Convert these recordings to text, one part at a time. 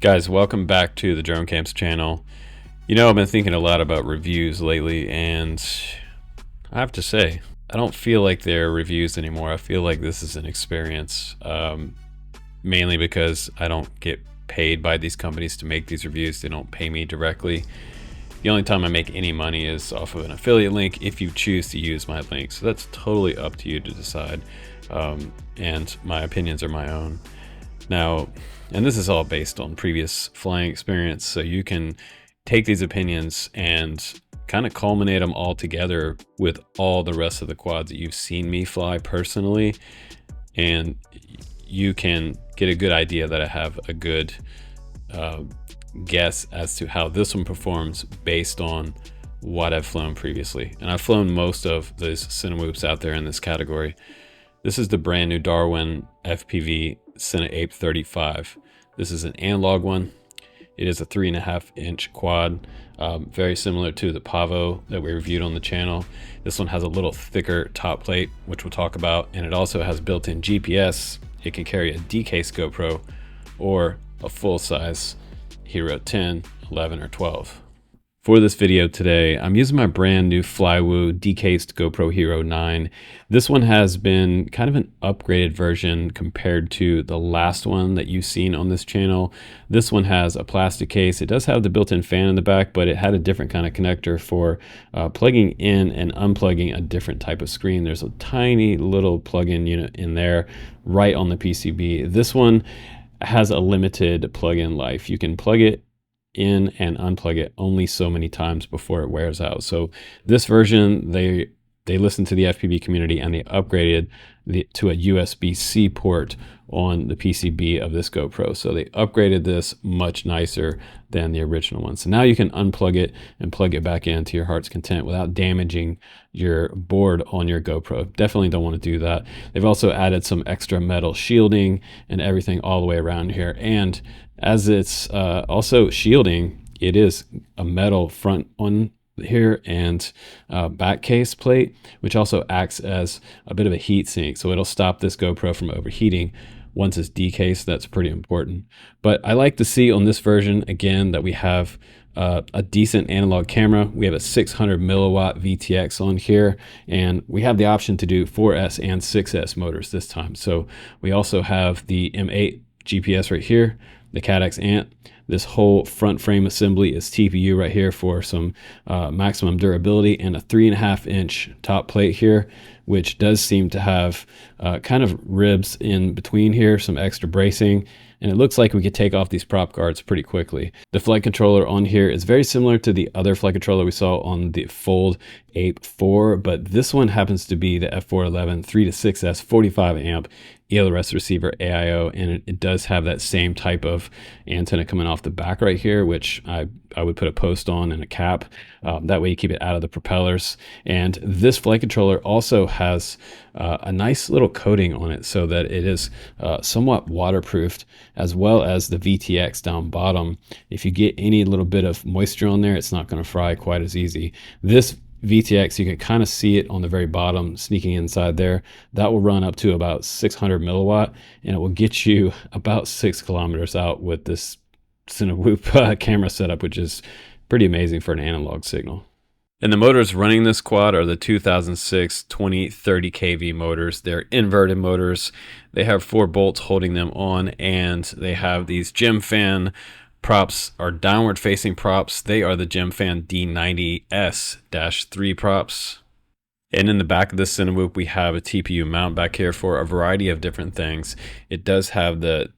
Guys, welcome back to the Drone Camps channel. You know, I've been thinking a lot about reviews lately, and I have to say, I don't feel like they're reviews anymore. I feel like this is an experience, mainly because I don't get paid by these companies to make these reviews. They don't pay me directly. The only time I make any money is off of an affiliate link if you choose to use my link. So that's totally up to you to decide, and my opinions are my own. Now, and this is all based on previous flying experience, so you can take these opinions and kind of culminate them all together with all the rest of the quads that you've seen me fly personally, and you can get a good idea that I have a good guess as to how this one performs based on what I've flown previously. And I've flown most of those Cinewhoops out there in this category. This is the brand new DarwinFpv Cineape35. This is an analog one. It is a 3.5-inch quad, very similar to the Pavo that we reviewed on the channel. This one has a little thicker top plate, which we'll talk about, and it also has built-in GPS. It can carry a decase GoPro or a full-size Hero 10, 11, or 12. For this video today, I'm using my brand new Flywoo decased GoPro Hero 9. This one has been kind of an upgraded version compared to the last one that you've seen on this channel. This one has a plastic case. It does have the built-in fan in the back, but it had a different kind of connector for plugging in and unplugging a different type of screen. There's a tiny little plug-in unit in there right on the PCB. This one has a limited plug-in life. You can plug it in and unplug it only so many times before it wears out. So this version, they listened to the FPV community and they upgraded to a USB-C port on the PCB of this GoPro. So they upgraded this much nicer than the original one. So now you can unplug it and plug it back in to your heart's content without damaging your board on your GoPro. Definitely don't want to do that. They've also added some extra metal shielding and everything all the way around here. And as it's also shielding, it is a metal front on here and back case plate, which also acts as a bit of a heat sink. So it'll stop this GoPro from overheating once it's decased. That's pretty important. But I like to see on this version, again, that we have a decent analog camera. We have a 600 milliwatt VTX on here, and we have the option to do 4S and 6S motors this time. So we also have the M8 GPS right here, the CADX Ant. This whole front frame assembly is TPU right here for some maximum durability, and a 3.5-inch top plate here, which does seem to have kind of ribs in between here, some extra bracing, and it looks like we could take off these prop guards pretty quickly. The flight controller on here is very similar to the other flight controller we saw on the Fold Ape 4, but this one happens to be the F411 3 to 6S 45 amp ELRS receiver AIO, and it does have that same type of antenna coming off the back right here, which I would put a post on and a cap. That way you keep it out of the propellers. And this flight controller also has a nice little coating on it so that it is somewhat waterproofed, as well as the VTX down bottom. If you get any little bit of moisture on there, it's not going to fry quite as easy. This VTX, you can kind of see it on the very bottom sneaking inside there. That will run up to about 600 milliwatt, and it will get you about 6 kilometers out with this Cinewhoop camera setup, which is pretty amazing for an analog signal. And the motors running this quad are the 2006 2030 kV motors. They're inverted motors. They have 4 bolts holding them on, and they have these gem fan props are downward facing props. They are the Gemfan D90S-3 props. And in the back of this Cinewhoop, we have a TPU mount back here for a variety of different things. It does have the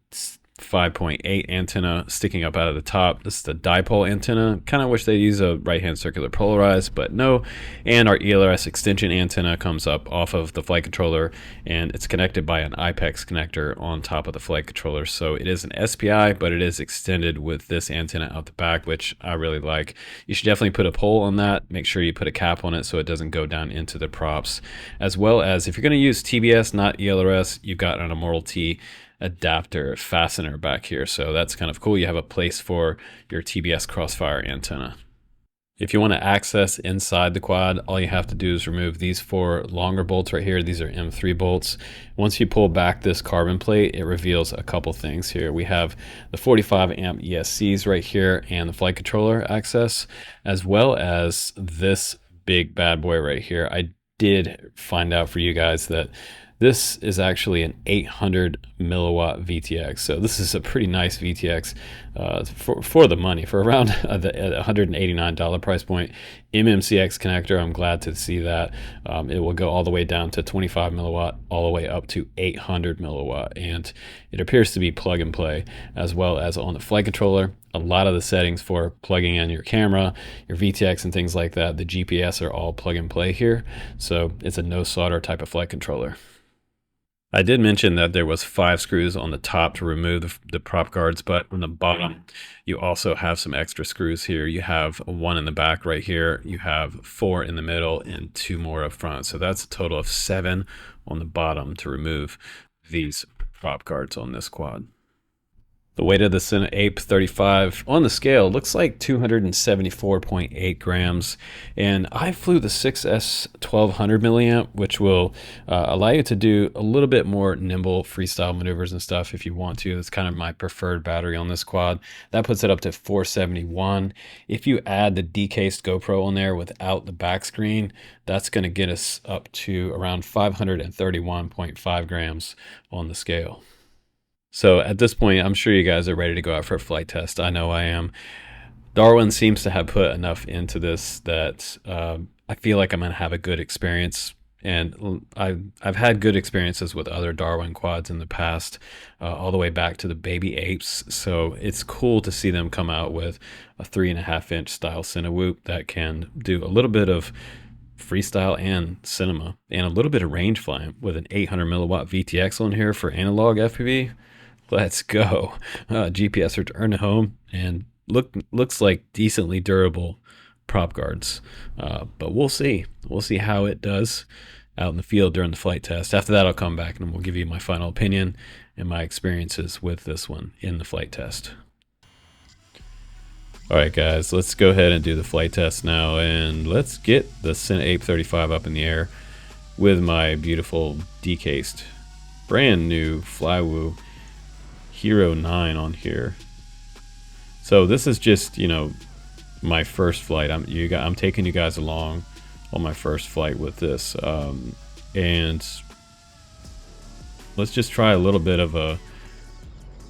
5.8 antenna sticking up out of the top. This is the dipole antenna. Kind of wish they use a right-hand circular polarized, but no. And our ELRS extension antenna comes up off of the flight controller, and it's connected by an IPEX connector on top of the flight controller. So it is an SPI, but it is extended with this antenna out the back, which I really like. You should definitely put a pole on that. Make sure you put a cap on it so it doesn't go down into the props. As well as, if you're going to use TBS, not ELRS, you've got an Immortal T adapter fastener back here, so that's kind of cool. You have a place for your TBS crossfire antenna. If you want to access inside the quad, all you have to do is remove these 4 longer bolts right here. These are M3 bolts. Once you pull back this carbon plate, it reveals a couple things here. We have the 45 amp ESCs right here and the flight controller access, as well as this big bad boy right here. I did find out for you guys that this is actually an 800 milliwatt VTX. So this is a pretty nice VTX for the money, for around the $189 price point. MMCX connector, I'm glad to see that. It will go all the way down to 25 milliwatt, all the way up to 800 milliwatt. And it appears to be plug and play, as well as on the flight controller. A lot of the settings for plugging in your camera, your VTX and things like that, the GPS are all plug and play here. So it's a no solder type of flight controller. I did mention that there was 5 screws on the top to remove the prop guards, but on the bottom, you also have some extra screws here. You have 1 in the back right here, you have 4 in the middle, and 2 more up front. So that's a total of 7 on the bottom to remove these prop guards on this quad. The weight of the CineApe35 on the scale looks like 274.8 grams, and I flew the 6S 1200 milliamp, which will allow you to do a little bit more nimble freestyle maneuvers and stuff if you want to. That's kind of my preferred battery on this quad. That puts it up to 471. If you add the decased GoPro on there without the back screen, that's going to get us up to around 531.5 grams on the scale. So at this point, I'm sure you guys are ready to go out for a flight test. I know I am. Darwin seems to have put enough into this that I feel like I'm going to have a good experience. And I've had good experiences with other Darwin quads in the past, all the way back to the baby apes. So it's cool to see them come out with a 3.5-inch style Cinewhoop that can do a little bit of freestyle and cinema and a little bit of range flying with an 800 milliwatt VTX on here for analog FPV. Let's go. GPS return home, and looks like decently durable prop guards. But we'll see. We'll see how it does out in the field during the flight test. After that, I'll come back and we'll give you my final opinion and my experiences with this one in the flight test. All right, guys, let's go ahead and do the flight test now, and let's get the CineApe35 up in the air with my beautiful decased, brand new Flywoo Hero 9 on here. So this is just, you know, my first flight. I'm taking you guys along on my first flight with this, and let's just try a little bit of a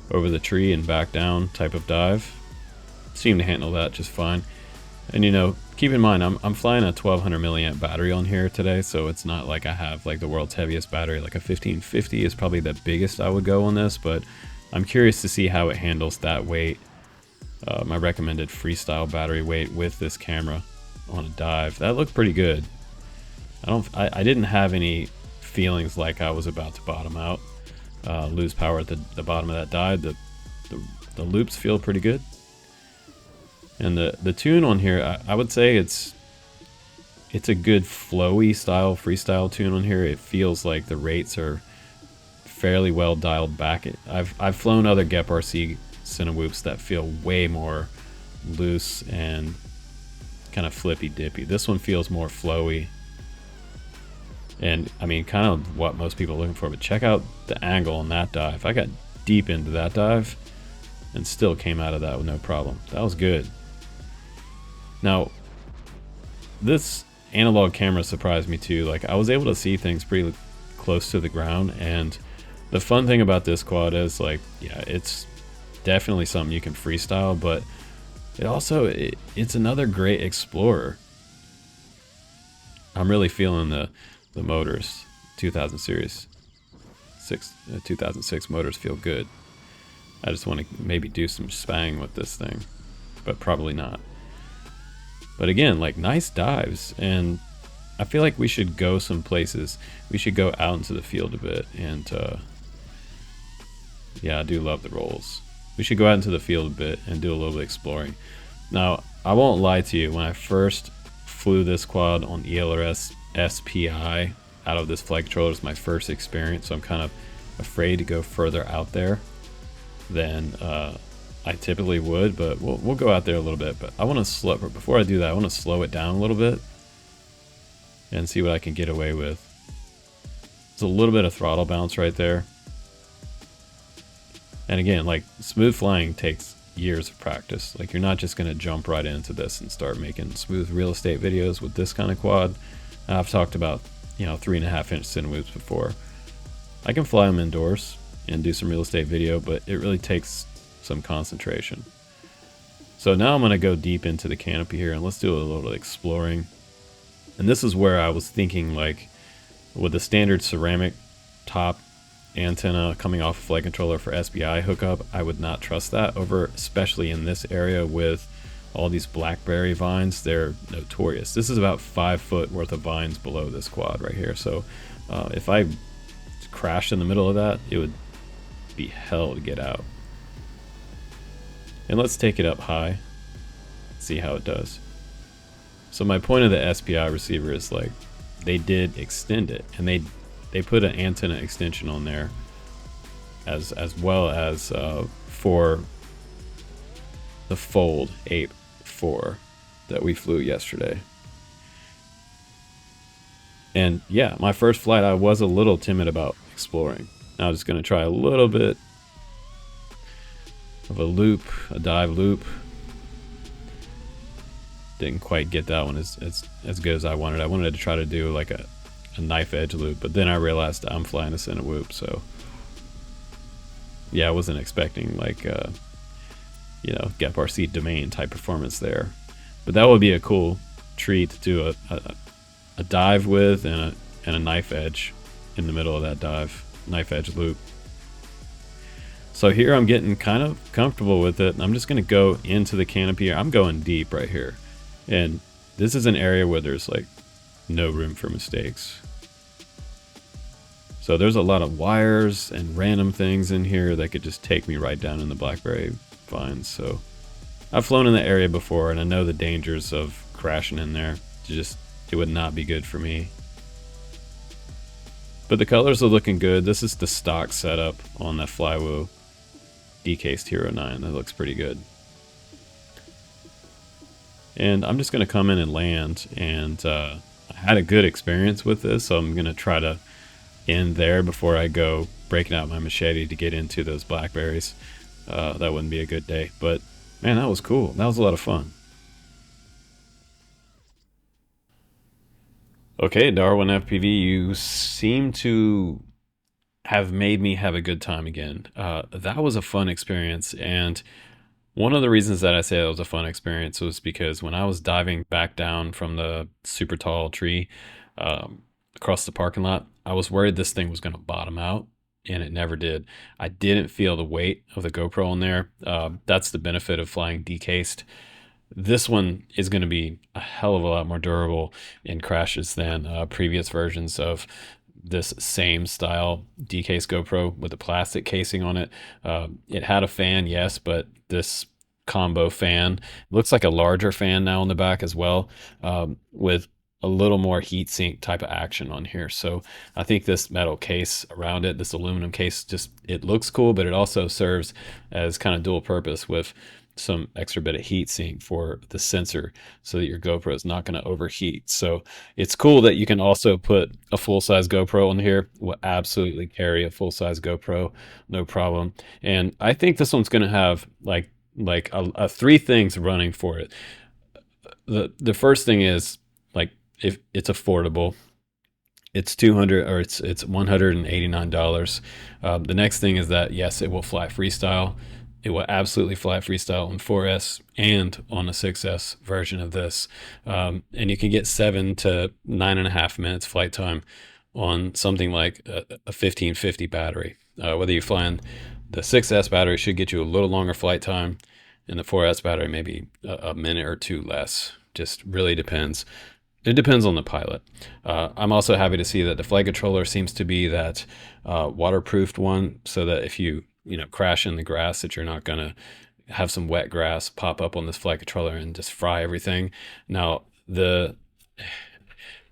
over the tree and back down type of dive. Seem to handle that just fine. And you know, keep in mind, I'm flying a 1200 milliamp battery on here today, so it's not like I have like the world's heaviest battery. Like a 1550 is probably the biggest I would go on this, but I'm curious to see how it handles that weight. My recommended freestyle battery weight with this camera on a dive. That looked pretty good. I didn't have any feelings like I was about to bottom out, lose power at the bottom of that dive. The loops feel pretty good. And the tune on here, I would say it's a good flowy style freestyle tune on here. It feels like the rates are fairly well dialed back. I've flown other Geprc Cinewhoops that feel way more loose and kind of flippy dippy. This one feels more flowy, and I mean, kind of what most people are looking for. But check out the angle on that dive. I got deep into that dive and still came out of that with no problem. That was good. Now, this analog camera surprised me too. Like, I was able to see things pretty close to the ground, and the fun thing about this quad is, like, yeah, it's definitely something you can freestyle, but it's another great explorer. I'm really feeling the motors. 2006 motors feel good. I just want to maybe do some spang with this thing, but probably not. But again, like, nice dives, and I feel like we should go some places. We should go out into the field a bit, and yeah, I do love the rolls. We should go out into the field a bit and do a little bit of exploring. Now, I won't lie to you, when I first flew this quad on ELRS SPI out of this flight controller, it was my first experience, so I'm kind of afraid to go further out there than I typically would, but we'll go out there a little bit. But I want to slow, before I do that, I want to slow it down a little bit and see what I can get away with. There's a little bit of throttle bounce right there. And again, like, smooth flying takes years of practice. Like, you're not just going to jump right into this and start making smooth real estate videos with this kind of quad. I've talked about, you know, 3.5-inch Cinewhoops before. I can fly them indoors and do some real estate video, but it really takes some concentration. So now I'm going to go deep into the canopy here, and let's do a little exploring. And this is where I was thinking, like, with the standard ceramic top antenna coming off a flight controller for SBI hookup, I would not trust that over, especially in this area with all these blackberry vines. They're notorious. This is about 5 foot worth of vines below this quad right here. So if I crashed in the middle of that, it would be hell to get out. And let's take it up high, see how it does. So my point of the SPI receiver is, like, they did extend it, and they put an antenna extension on there as well as for the Fold Ape 4 that we flew yesterday. And yeah, my first flight, I was a little timid about exploring. Now I'm just going to try a little bit of a loop, a dive loop. Didn't quite get that one as good as I wanted. I wanted to try to do like a knife edge loop, but then I realized I'm flying a Cinewhoop, so yeah, I wasn't expecting like you know, Geprc domain type performance there. But that would be a cool treat to do a dive with and a knife edge in the middle of that dive, knife edge loop. So here I'm getting kind of comfortable with it. I'm just going to go into the canopy. I'm going deep right here. And this is an area where there's like no room for mistakes. So there's a lot of wires and random things in here that could just take me right down in the blackberry vines. So I've flown in the area before, and I know the dangers of crashing in there. It would not be good for me. But the colors are looking good. This is the stock setup on that Flywoo decased Hero 9. That looks pretty good. And I'm just going to come in and land, and I had a good experience with this, so I'm going to try to end there before I go breaking out my machete to get into those blackberries. That wouldn't be a good day, but man, that was cool. That was a lot of fun. Okay, Darwin FPV, you seem to have made me have a good time again. That was a fun experience, and one of the reasons that I say it was a fun experience was because when I was diving back down from the super tall tree across the parking lot, I was worried this thing was going to bottom out, and it never did. I didn't feel the weight of the GoPro in there. That's the benefit of flying decased. This one is going to be a hell of a lot more durable in crashes than previous versions of this same style decased GoPro with a plastic casing on it. It had a fan, yes, but this combo fan looks like a larger fan now on the back as well, with a little more heat sink type of action on here. So I think this metal case around it, this aluminum case, just, it looks cool, but it also serves as kind of dual purpose with some extra bit of heat sink for the sensor so that your GoPro is not going to overheat. So it's cool that you can also put a full-size GoPro on here. Will absolutely carry a full-size GoPro, no problem. And I think this one's going to have like a three things running for it. The first thing is, like, if it's affordable, it's $200 or it's $189. The next thing is that yes, it will fly freestyle. It will absolutely fly freestyle on 4S and on a 6S version of this. And you can get 7 to 9.5 minutes flight time on something like a 1550 battery. Whether you're flying the 6S battery should get you a little longer flight time, and the 4S battery maybe a minute or two less. Just really depends. It depends on the pilot. I'm also happy to see that the flight controller seems to be that waterproofed one, so that if you crash in the grass, that you're not going to have some wet grass pop up on this flight controller and just fry everything. Now, the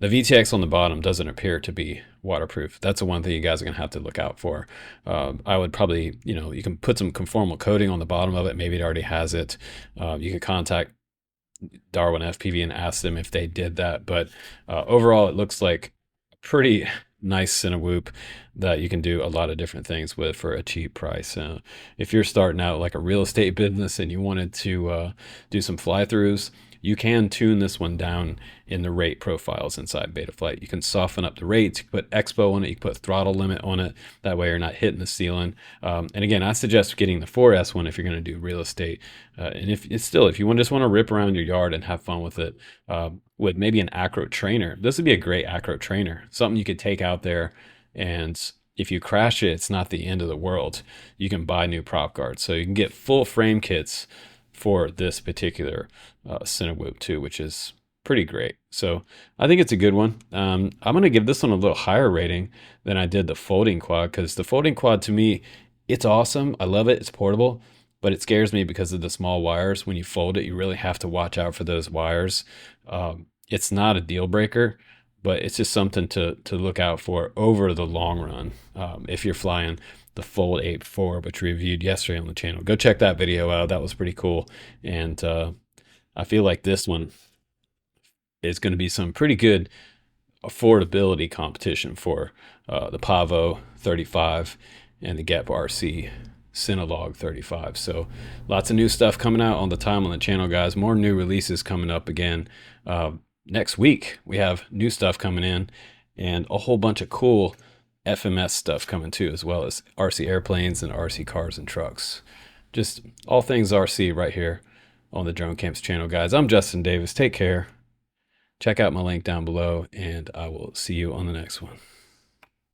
VTX on the bottom doesn't appear to be waterproof. That's the one thing you guys are gonna have to look out for. I would probably, you can put some conformal coating on the bottom of it. Maybe it already has it. You can contact Darwin FPV and ask them if they did that. But overall, it looks like a pretty nice Cinewhoop that you can do a lot of different things with for a cheap price. If you're starting out like a real estate business and you wanted to do some fly-throughs, you can tune this one down in the rate profiles inside Betaflight. You can soften up the rates, you can put expo on it, you can put throttle limit on it. That way you're not hitting the ceiling. And again, I suggest getting the 4S one if you're going to do real estate. And if you just want to rip around your yard and have fun with it, with maybe an acro trainer, this would be a great acro trainer. Something you could take out there, and if you crash it, it's not the end of the world. You can buy new prop guards. So you can get full frame kits for this particular Cinewhoop too, which is pretty great. So I think it's a good one. I'm going to give this one a little higher rating than I did the folding quad, because the folding quad, to me, it's awesome. I love it. It's portable, but it scares me because of the small wires. When you fold it, you really have to watch out for those wires. It's not a deal breaker, but it's just something to look out for over the long run. If you're flying the Fold Ape 4, which we reviewed yesterday on the channel, go check that video out. That was pretty cool. And I feel like this one is going to be some pretty good affordability competition for the Pavo 35 and the Geprc Cinelog 35. So lots of new stuff coming out on the channel, guys. More new releases coming up again. Next week, we have new stuff coming in and a whole bunch of cool FMS stuff coming too, as well as RC airplanes and RC cars and trucks. Just all things RC right here on the Drone Camps channel, guys. I'm Justin Davis. Take care. Check out my link down below, and I will see you on the next one.